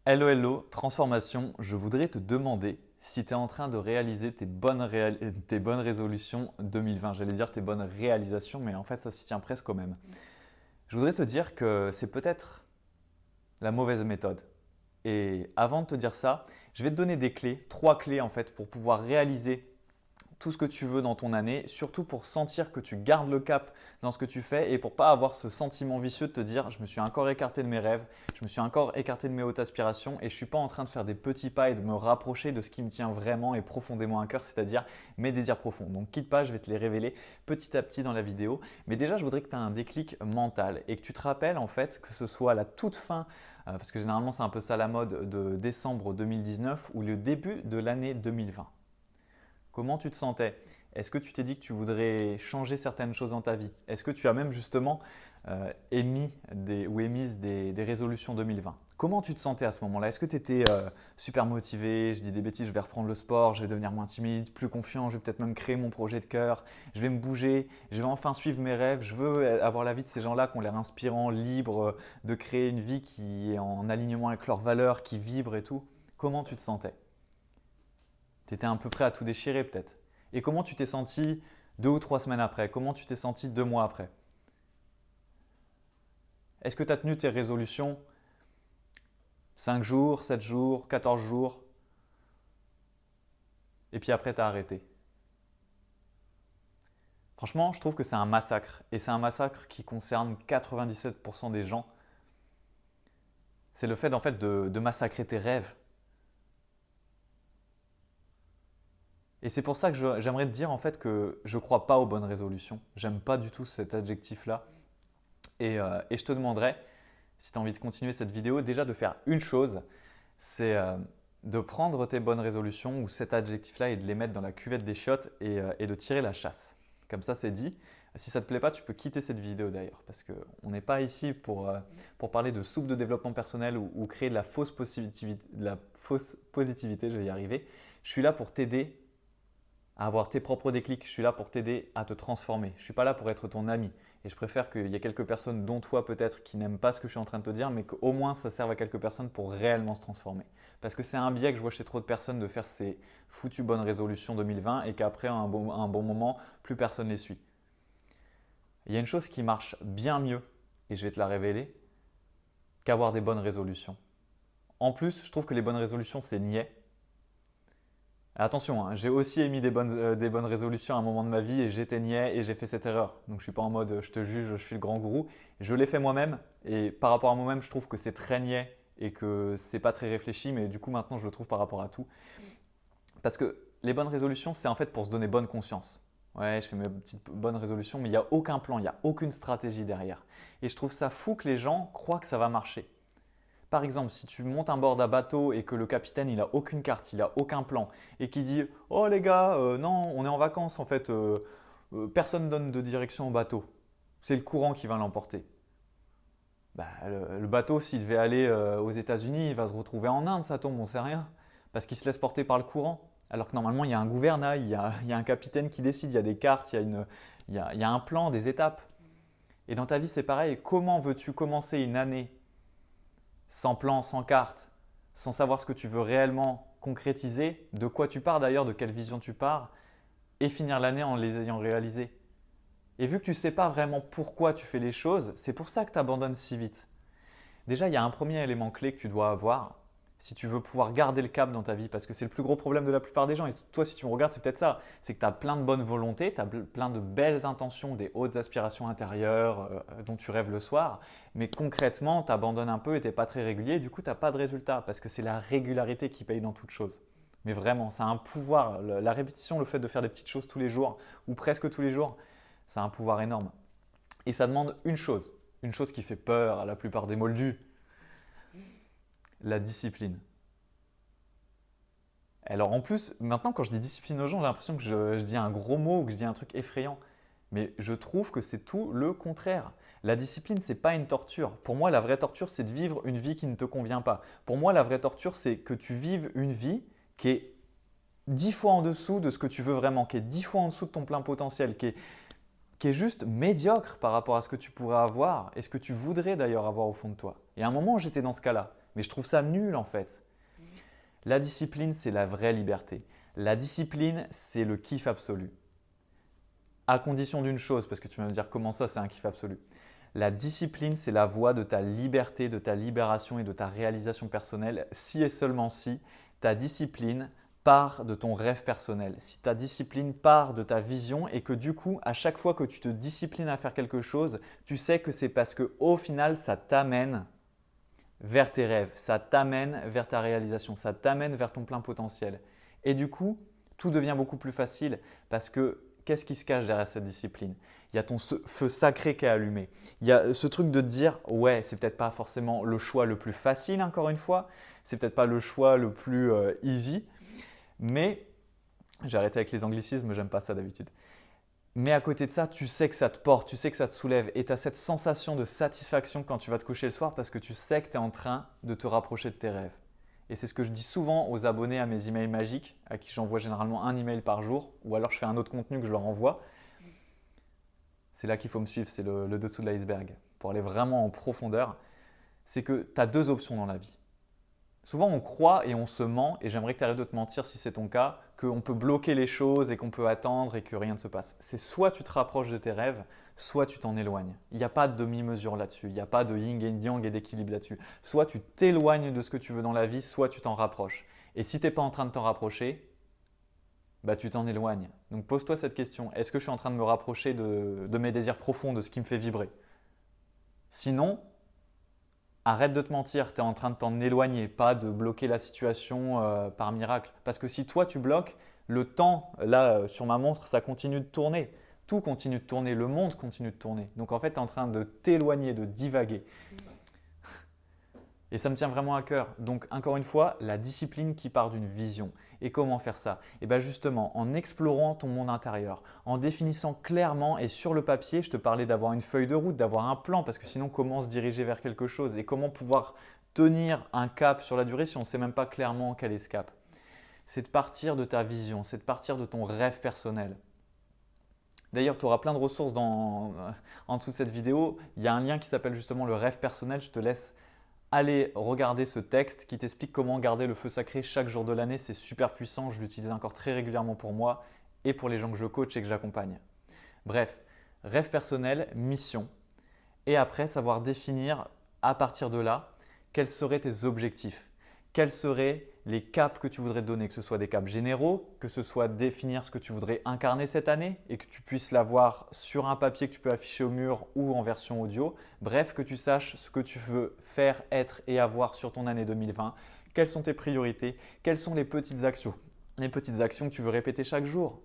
Hello, hello, transformation. Je voudrais te demander si tu es en train de réaliser tes bonnes résolutions 2020. J'allais dire tes bonnes réalisations, mais en fait, ça s'y tient presque au même. Je voudrais te dire que c'est peut-être la mauvaise méthode. Et avant de te dire ça, je vais te donner des clés, trois clés en fait, pour pouvoir réaliser tout ce que tu veux dans ton année, surtout pour sentir que tu gardes le cap dans ce que tu fais et pour pas avoir ce sentiment vicieux de te dire je me suis encore écarté de mes rêves, je me suis encore écarté de mes hautes aspirations et je suis pas en train de faire des petits pas et de me rapprocher de ce qui me tient vraiment et profondément à cœur, c'est-à-dire mes désirs profonds. Donc quitte pas, je vais te les révéler petit à petit dans la vidéo. Mais déjà, je voudrais que tu aies un déclic mental et que tu te rappelles en fait que ce soit la toute fin parce que généralement c'est un peu ça la mode de décembre 2019 ou le début de l'année 2020. Comment tu te sentais? Est-ce que tu t'es dit que tu voudrais changer certaines choses dans ta vie? Est-ce que tu as même justement émis ou émise des résolutions 2020? Comment tu te sentais à ce moment-là? Est-ce que tu étais super motivé? Je dis des bêtises, je vais reprendre le sport, je vais devenir moins timide, plus confiant, je vais peut-être même créer mon projet de cœur, je vais me bouger, je vais enfin suivre mes rêves, je veux avoir la vie de ces gens-là qui ont l'air inspirants, libres, de créer une vie qui est en alignement avec leurs valeurs, qui vibre et tout. Comment tu te sentais? Tu étais à peu près à tout déchirer peut-être. Et comment tu t'es senti 2 ou 3 semaines après? Comment tu t'es senti 2 mois après? Est-ce que tu as tenu tes résolutions 5 jours, 7 jours, 14 jours et puis après tu as arrêté? Franchement, je trouve que c'est un massacre. Et c'est un massacre qui concerne 97% des gens. C'est le fait en fait de massacrer tes rêves. Et c'est pour ça que j'aimerais te dire en fait que je ne crois pas aux bonnes résolutions. J'aime pas du tout cet adjectif-là. Et je te demanderais, si tu as envie de continuer cette vidéo, déjà de faire une chose, c'est de prendre tes bonnes résolutions ou cet adjectif-là et de les mettre dans la cuvette des chiottes et de tirer la chasse. Comme ça, c'est dit. Si ça ne te plaît pas, tu peux quitter cette vidéo d'ailleurs, parce qu'on n'est pas ici pour parler de soupe de développement personnel ou créer de la fausse positivité, je vais y arriver. Je suis là pour t'aider à avoir tes propres déclics. Je suis là pour t'aider à te transformer. Je ne suis pas là pour être ton ami. Et je préfère qu'il y ait quelques personnes, dont toi peut-être, qui n'aiment pas ce que je suis en train de te dire, mais qu'au moins ça serve à quelques personnes pour réellement se transformer. Parce que c'est un biais que je vois chez trop de personnes de faire ces foutues bonnes résolutions 2020 et qu'après, à un bon moment, plus personne les suit. Il y a une chose qui marche bien mieux, et je vais te la révéler, qu'avoir des bonnes résolutions. En plus, je trouve que les bonnes résolutions, c'est niais. Attention, hein, j'ai aussi émis des bonnes résolutions à un moment de ma vie et j'éteignais et j'ai fait cette erreur. Donc je ne suis pas en mode je te juge, je suis le grand gourou. Je l'ai fait moi-même et par rapport à moi-même, je trouve que c'est très niais et que c'est pas très réfléchi, mais du coup maintenant je le trouve par rapport à tout. Parce que les bonnes résolutions, c'est en fait pour se donner bonne conscience. Ouais, je fais mes petites bonnes résolutions, mais il n'y a aucun plan, il n'y a aucune stratégie derrière. Et je trouve ça fou que les gens croient que ça va marcher. Par exemple, si tu montes un bord d'un bateau et que le capitaine il a aucune carte, il a aucun plan et qui dit oh les gars, non, on est en vacances en fait, personne donne de direction au bateau, c'est le courant qui va l'emporter. Bah, le bateau, s'il devait aller aux États-Unis, il va se retrouver en Inde, ça tombe, on sait rien, parce qu'il se laisse porter par le courant. Alors que normalement, il y a un gouvernail, il y a un capitaine qui décide, il y a des cartes, il y a un plan, des étapes. Et dans ta vie, c'est pareil. Comment veux-tu commencer une année sans plan, sans carte, sans savoir ce que tu veux réellement concrétiser, de quoi tu pars d'ailleurs, de quelle vision tu pars, et finir l'année en les ayant réalisées? Et vu que tu ne sais pas vraiment pourquoi tu fais les choses, c'est pour ça que tu abandonnes si vite. Déjà, il y a un premier élément clé que tu dois avoir si tu veux pouvoir garder le cap dans ta vie, parce que c'est le plus gros problème de la plupart des gens. Et toi, si tu me regardes, c'est peut-être ça. C'est que tu as plein de bonnes volontés, tu as plein de belles intentions, des hautes aspirations intérieures dont tu rêves le soir, mais concrètement, tu abandonnes un peu et tu n'es pas très régulier. Du coup, tu n'as pas de résultat, parce que c'est la régularité qui paye dans toute chose. Mais vraiment, ça a un pouvoir. La répétition, le fait de faire des petites choses tous les jours, ou presque tous les jours, ça a un pouvoir énorme. Et ça demande une chose qui fait peur à la plupart des moldus, la discipline. Alors en plus, maintenant quand je dis discipline aux gens, j'ai l'impression que je dis un gros mot ou que je dis un truc effrayant. Mais je trouve que c'est tout le contraire. La discipline, c'est pas une torture. Pour moi, la vraie torture, c'est de vivre une vie qui ne te convient pas. Pour moi, la vraie torture, c'est que tu vives une vie qui est 10 fois en dessous de ce que tu veux vraiment, qui est 10 fois en dessous de ton plein potentiel, qui est juste médiocre par rapport à ce que tu pourrais avoir et ce que tu voudrais d'ailleurs avoir au fond de toi. Et à un moment, j'étais dans ce cas-là. Mais je trouve ça nul en fait. La discipline, c'est la vraie liberté. La discipline, c'est le kiff absolu. À condition d'une chose, parce que tu vas me dire comment ça, c'est un kiff absolu. La discipline, c'est la voie de ta liberté, de ta libération et de ta réalisation personnelle, si et seulement si ta discipline part de ton rêve personnel, si ta discipline part de ta vision et que du coup, à chaque fois que tu te disciplines à faire quelque chose, tu sais que c'est parce qu'au final, ça t'amène vers tes rêves, ça t'amène vers ta réalisation, ça t'amène vers ton plein potentiel. Et du coup, tout devient beaucoup plus facile parce que qu'est-ce qui se cache derrière cette discipline? Il y a ton feu sacré qui est allumé. Il y a ce truc de te dire, ouais, c'est peut-être pas forcément le choix le plus facile, encore une fois, c'est peut-être pas le choix le plus easy, mais j'ai arrêté avec les anglicismes, j'aime pas ça d'habitude. Mais à côté de ça, tu sais que ça te porte, tu sais que ça te soulève et tu as cette sensation de satisfaction quand tu vas te coucher le soir parce que tu sais que tu es en train de te rapprocher de tes rêves. Et c'est ce que je dis souvent aux abonnés à mes emails magiques, à qui j'envoie généralement un email par jour, ou alors je fais un autre contenu que je leur envoie. C'est là qu'il faut me suivre, c'est le dessous de l'iceberg. Pour aller vraiment en profondeur, c'est que tu as deux options dans la vie. Souvent, on croit et on se ment, et j'aimerais que tu arrêtes de te mentir si c'est ton cas, qu'on peut bloquer les choses et qu'on peut attendre et que rien ne se passe. C'est soit tu te rapproches de tes rêves, soit tu t'en éloignes. Il n'y a pas de demi-mesure là-dessus, il n'y a pas de yin et yang et d'équilibre là-dessus. Soit tu t'éloignes de ce que tu veux dans la vie, soit tu t'en rapproches. Et si tu n'es pas en train de t'en rapprocher, bah, tu t'en éloignes. Donc pose-toi cette question, est-ce que je suis en train de me rapprocher de mes désirs profonds, de ce qui me fait vibrer? Sinon, arrête de te mentir, tu es en train de t'en éloigner, pas de bloquer la situation par miracle. Parce que si toi tu bloques, le temps, là sur ma montre, ça continue de tourner. Tout continue de tourner, le monde continue de tourner. Donc en fait, tu es en train de t'éloigner, de divaguer. Et ça me tient vraiment à cœur. Donc encore une fois, la discipline qui part d'une vision. Et comment faire ça? Et bien justement, en explorant ton monde intérieur, en définissant clairement et sur le papier, je te parlais d'avoir une feuille de route, d'avoir un plan, parce que sinon comment se diriger vers quelque chose et comment pouvoir tenir un cap sur la durée si on ne sait même pas clairement quel est ce cap? C'est de partir de ta vision, c'est de partir de ton rêve personnel. D'ailleurs, tu auras plein de ressources en dessous de cette vidéo. Il y a un lien qui s'appelle justement le rêve personnel. Je te laisse aller regarder ce texte qui t'explique comment garder le feu sacré chaque jour de l'année. C'est super puissant, je l'utilise encore très régulièrement pour moi et pour les gens que je coach et que j'accompagne. Bref, rêve personnel, mission. Et après, savoir définir à partir de là, quels seraient tes objectifs? Quels seraient les caps que tu voudrais te donner, que ce soit des caps généraux, que ce soit définir ce que tu voudrais incarner cette année et que tu puisses l'avoir sur un papier que tu peux afficher au mur ou en version audio. Bref, que tu saches ce que tu veux faire, être et avoir sur ton année 2020. Quelles sont tes priorités? Quelles sont les petites actions? Les petites actions que tu veux répéter chaque jour.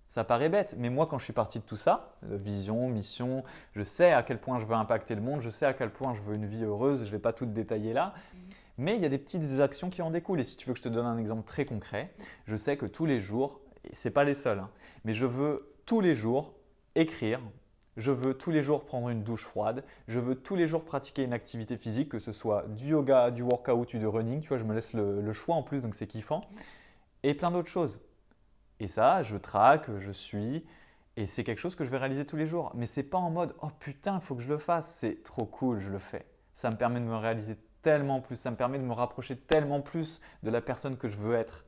Ça paraît bête, mais moi quand je suis parti de tout ça, vision, mission, je sais à quel point je veux impacter le monde, je sais à quel point je veux une vie heureuse, je ne vais pas tout détailler là. Mais il y a des petites actions qui en découlent. Et si tu veux que je te donne un exemple très concret, je sais que tous les jours, et ce n'est pas les seuls, mais je veux tous les jours écrire, je veux tous les jours prendre une douche froide, je veux tous les jours pratiquer une activité physique, que ce soit du yoga, du workout ou du running. Tu vois, je me laisse le choix en plus, donc c'est kiffant. Et plein d'autres choses. Et ça, je traque, je suis, et c'est quelque chose que je vais réaliser tous les jours. Mais ce n'est pas en mode « Oh putain, il faut que je le fasse, c'est trop cool, je le fais ». Ça me permet de me réaliser tellement plus, ça me permet de me rapprocher tellement plus de la personne que je veux être.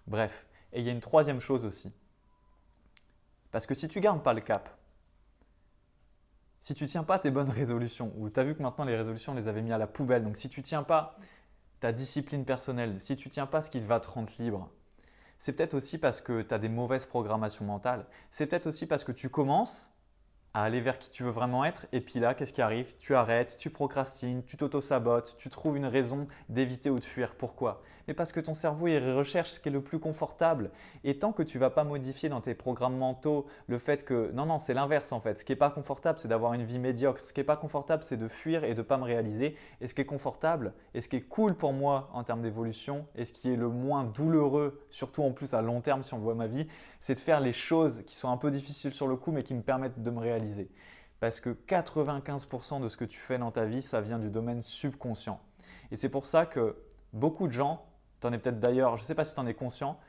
Bref, et il y a une troisième chose aussi. Parce que si tu ne gardes pas le cap, si tu ne tiens pas tes bonnes résolutions, ou tu as vu que maintenant les résolutions, on les avait mis à la poubelle, donc si tu ne tiens pas ta discipline personnelle, si tu ne tiens pas ce qui va te rendre libre, c'est peut-être aussi parce que tu as des mauvaises programmations mentales. C'est peut-être aussi parce que tu commences à aller vers qui tu veux vraiment être et puis là, qu'est-ce qui arrive? Tu arrêtes, tu procrastines, tu t'auto-sabotes, tu trouves une raison d'éviter ou de fuir. Pourquoi? Mais parce que ton cerveau, il recherche ce qui est le plus confortable. Et tant que tu ne vas pas modifier dans tes programmes mentaux le fait que… Non, c'est l'inverse en fait. Ce qui n'est pas confortable, c'est d'avoir une vie médiocre. Ce qui n'est pas confortable, c'est de fuir et de ne pas me réaliser. Et ce qui est confortable et ce qui est cool pour moi en termes d'évolution et ce qui est le moins douloureux, surtout en plus à long terme si on voit ma vie, c'est de faire les choses qui sont un peu difficiles sur le coup mais qui me permettent de me réaliser. Parce que 95% de ce que tu fais dans ta vie, ça vient du domaine subconscient. Et c'est pour ça que beaucoup de gens, tu en es peut-être d'ailleurs, je ne sais pas si tu en es conscient,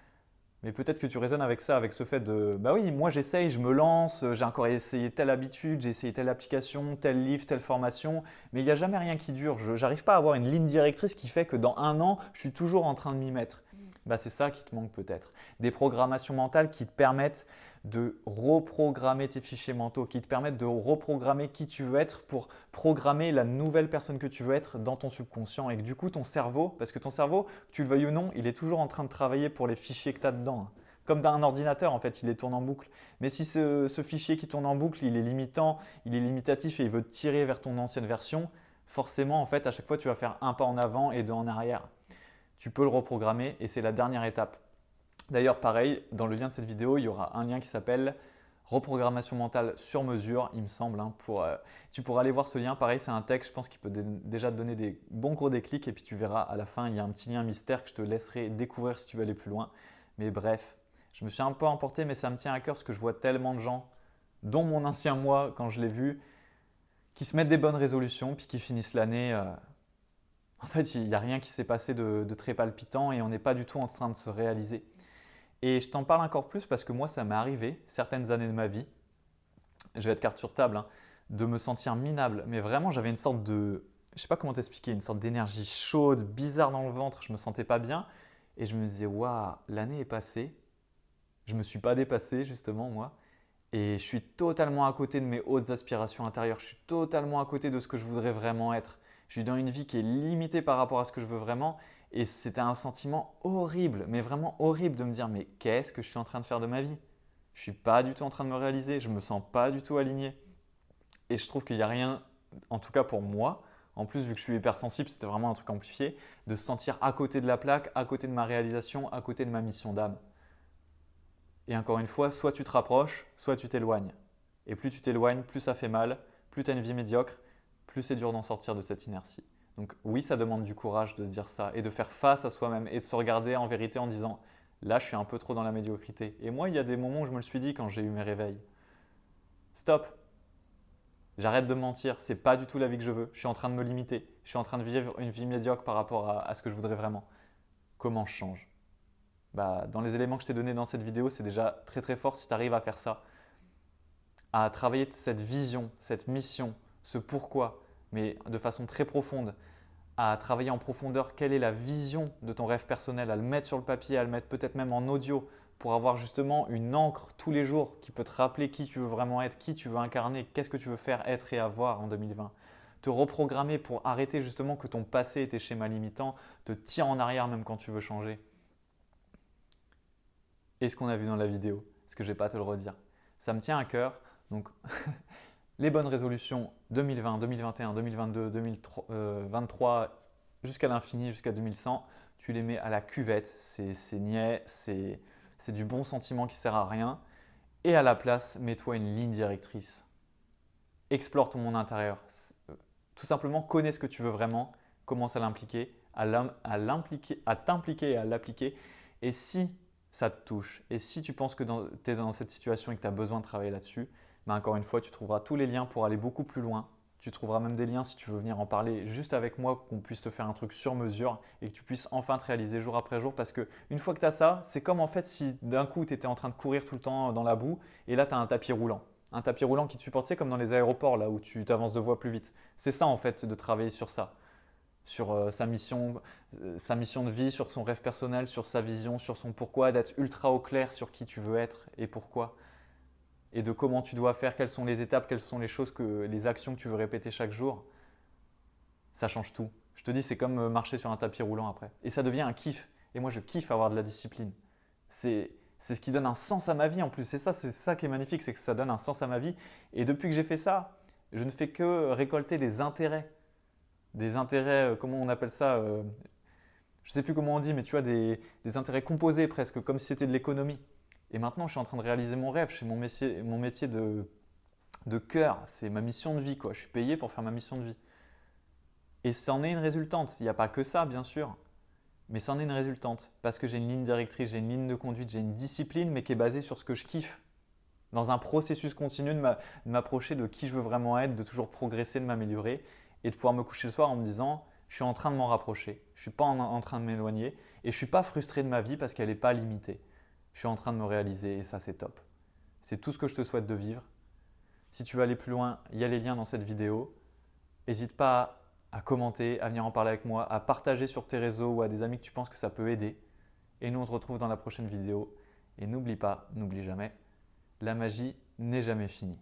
Mais peut-être que tu résonnes avec ça, avec ce fait de bah oui, moi j'essaye, je me lance, j'ai encore essayé telle habitude, j'ai essayé telle application, tel livre, telle formation, mais il n'y a jamais rien qui dure. Je n'arrive pas à avoir une ligne directrice qui fait que dans un an, je suis toujours en train de m'y mettre. Bah, c'est ça qui te manque peut-être. Des programmations mentales qui te permettent de reprogrammer tes fichiers mentaux, qui te permettent de reprogrammer qui tu veux être pour programmer la nouvelle personne que tu veux être dans ton subconscient. Et que du coup, ton cerveau, parce que ton cerveau, que tu le veuilles ou non, il est toujours en train de travailler pour les fichiers que tu as dedans. Comme dans un ordinateur, en fait, il les tourne en boucle. Mais si ce fichier qui tourne en boucle, il est limitant, il est limitatif et il veut te tirer vers ton ancienne version, forcément, en fait, à chaque fois, tu vas faire un pas en avant et deux en arrière. Tu peux le reprogrammer et c'est la dernière étape. D'ailleurs, pareil, dans le lien de cette vidéo, il y aura un lien qui s'appelle reprogrammation mentale sur mesure, il me semble. Tu pourras aller voir ce lien. Pareil, c'est un texte, je pense, qui peut déjà te donner des bons gros déclics. Et puis tu verras à la fin, il y a un petit lien mystère que je te laisserai découvrir si tu veux aller plus loin. Mais bref, je me suis un peu emporté, mais ça me tient à cœur parce que je vois tellement de gens, dont mon ancien moi, quand je l'ai vu, qui se mettent des bonnes résolutions, puis qui finissent l'année. En fait, il n'y a rien qui s'est passé de très palpitant et on n'est pas du tout en train de se réaliser. Et je t'en parle encore plus parce que moi, ça m'est arrivé certaines années de ma vie, je vais être carte sur table, de me sentir minable. Mais vraiment, j'avais une sorte de, je ne sais pas comment t'expliquer, une sorte d'énergie chaude, bizarre dans le ventre, je ne me sentais pas bien. Et je me disais, waouh, l'année est passée, je ne me suis pas dépassé justement moi. Et je suis totalement à côté de mes hautes aspirations intérieures, je suis totalement à côté de ce que je voudrais vraiment être. Je suis dans une vie qui est limitée par rapport à ce que je veux vraiment. Et c'était un sentiment horrible, mais vraiment horrible de me dire mais qu'est-ce que je suis en train de faire de ma vie? Je ne suis pas du tout en train de me réaliser, je ne me sens pas du tout aligné. Et je trouve qu'il n'y a rien, en tout cas pour moi, en plus vu que je suis hypersensible, c'était vraiment un truc amplifié, de se sentir à côté de la plaque, à côté de ma réalisation, à côté de ma mission d'âme. Et encore une fois, soit tu te rapproches, soit tu t'éloignes. Et plus tu t'éloignes, plus ça fait mal, plus tu as une vie médiocre, plus c'est dur d'en sortir de cette inertie. Donc oui, ça demande du courage de se dire ça et de faire face à soi-même et de se regarder en vérité en disant là, je suis un peu trop dans la médiocrité. Et moi, il y a des moments où je me le suis dit quand j'ai eu mes réveils. Stop, j'arrête de me mentir, c'est pas du tout la vie que je veux. Je suis en train de me limiter, je suis en train de vivre une vie médiocre par rapport à ce que je voudrais vraiment. Comment je change? Bah, dans les éléments que je t'ai donnés dans cette vidéo, c'est déjà très très fort si tu arrives à faire ça, à travailler cette vision, cette mission, ce pourquoi, mais de façon très profonde, à travailler en profondeur quelle est la vision de ton rêve personnel, à le mettre sur le papier, à le mettre peut-être même en audio pour avoir justement une encre tous les jours qui peut te rappeler qui tu veux vraiment être, qui tu veux incarner, qu'est-ce que tu veux faire, être et avoir en 2020. Te reprogrammer pour arrêter justement que ton passé et tes schémas limitants te tirent en arrière même quand tu veux changer. Et ce qu'on a vu dans la vidéo, parce que je ne vais pas te le redire. Ça me tient à cœur, donc les bonnes résolutions 2020, 2021, 2022, 2023, jusqu'à l'infini, jusqu'à 2100, tu les mets à la cuvette, c'est niais, c'est du bon sentiment qui ne sert à rien. Et à la place, mets-toi une ligne directrice. Explore ton monde intérieur. Tout simplement, connais ce que tu veux vraiment, commence à l'impliquer, à t'impliquer et à l'appliquer. Et si ça te touche, et si tu penses que tu es dans cette situation et que tu as besoin de travailler là-dessus, ben encore une fois, tu trouveras tous les liens pour aller beaucoup plus loin. Tu trouveras même des liens si tu veux venir en parler juste avec moi, qu'on puisse te faire un truc sur mesure et que tu puisses enfin te réaliser jour après jour. Parce qu'une fois que tu as ça, c'est comme en fait si d'un coup tu étais en train de courir tout le temps dans la boue et là tu as un tapis roulant. Un tapis roulant qui te supporte, c'est comme dans les aéroports là où tu t'avances de voie plus vite. C'est ça en fait de travailler sur ça, sur sa mission de vie, sur son rêve personnel, sur sa vision, sur son pourquoi, d'être ultra au clair sur qui tu veux être et pourquoi. Et de comment tu dois faire, quelles sont les étapes, quelles sont les choses, les actions que tu veux répéter chaque jour, ça change tout. Je te dis, c'est comme marcher sur un tapis roulant après. Et ça devient un kiff. Et moi, je kiffe avoir de la discipline. C'est ce qui donne un sens à ma vie en plus. C'est ça qui est magnifique, c'est que ça donne un sens à ma vie. Et depuis que j'ai fait ça, je ne fais que récolter des intérêts. Des intérêts, comment on appelle ça je ne sais plus comment on dit, mais tu vois, des intérêts composés presque, comme si c'était de l'économie. Et maintenant, je suis en train de réaliser mon rêve, c'est mon métier de cœur, c'est ma mission de vie, quoi. Je suis payé pour faire ma mission de vie. Et c'en est une résultante. Il n'y a pas que ça, bien sûr, mais c'en est une résultante. Parce que j'ai une ligne directrice, j'ai une ligne de conduite, j'ai une discipline, mais qui est basée sur ce que je kiffe. Dans un processus continu de m'approcher de qui je veux vraiment être, de toujours progresser, de m'améliorer et de pouvoir me coucher le soir en me disant je suis en train de m'en rapprocher, je ne suis pas en train de m'éloigner et je ne suis pas frustré de ma vie parce qu'elle n'est pas limitée. Je je suis en train de me réaliser et ça c'est top. C'est tout ce que je te souhaite de vivre. Si tu veux aller plus loin, il y a les liens dans cette vidéo. N'hésite pas à commenter, à venir en parler avec moi, à partager sur tes réseaux ou à des amis que tu penses que ça peut aider. Et nous on se retrouve dans la prochaine vidéo. Et n'oublie pas, n'oublie jamais, la magie n'est jamais finie.